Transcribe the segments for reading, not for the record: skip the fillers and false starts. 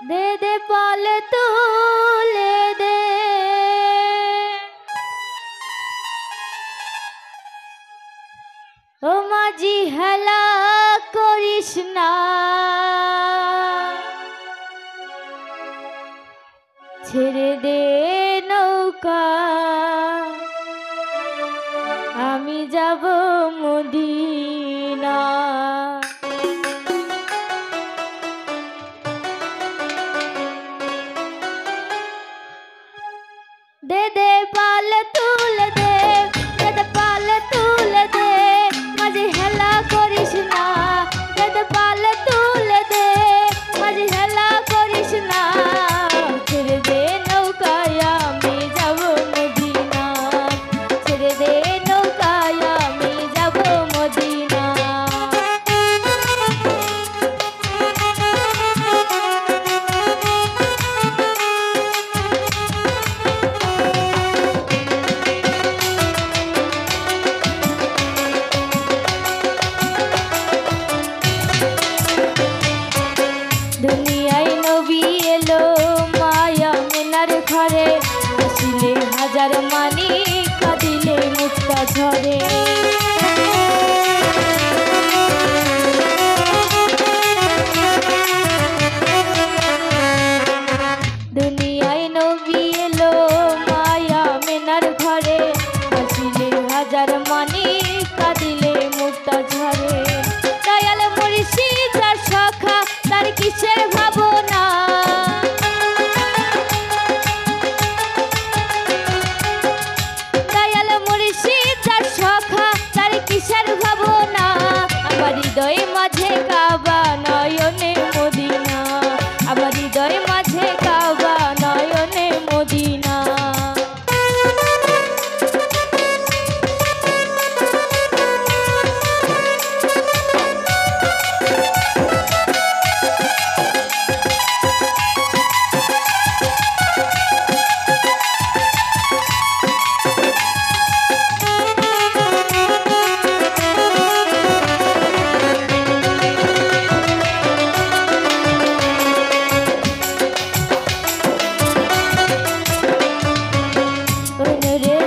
दे दे पाल तुले दे ओ माझी हेला करिस ना ছেড়ে দে নৌকা আমি যাব মদিনা दे दे पाल तुल दे पाल तुल दे माझी हेला करिस ना दे दे पाल तुल दे माझी हेला करिस ना ছেড়ে দে নৌকায় আমি যাব মদিনা ছেড়ে দে নৌকায় আমি যাব মদিনা দুনিয়ায় নবী এলো মায়া মেনার ঘরে আসিলে হাজার মানি কাঁদিলে মুক্তা ঝরে দুনিয়ায় নবী এলো মায়া মেনার ঘরে আসিলে হাজার মানি কাঁদিলে মুক্তা ঝরে দয়াল মুর্শিদ যার সখা তার কিসের ভাবনা দয়াল মুর্শিদ যার সখা তার কিসের ভাবনা আমার হৃদয় মাঝে কাবা নয়নে মদিনা আমার হৃদয় মাঝে কাবা নয়নে মদিনা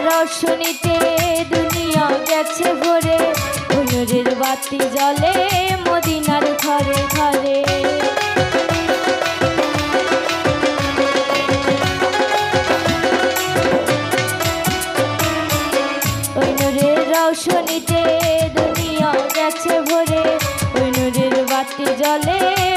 রোশনীতে দুনিয়া গেছে ভরে হুজুরের বাতি জ্বলে মদিনার ঘরে ঘরে ওই নূরের রোশনীতে দুনিয়া গেছে ভরে ওই নূরের বাতি জ্বলে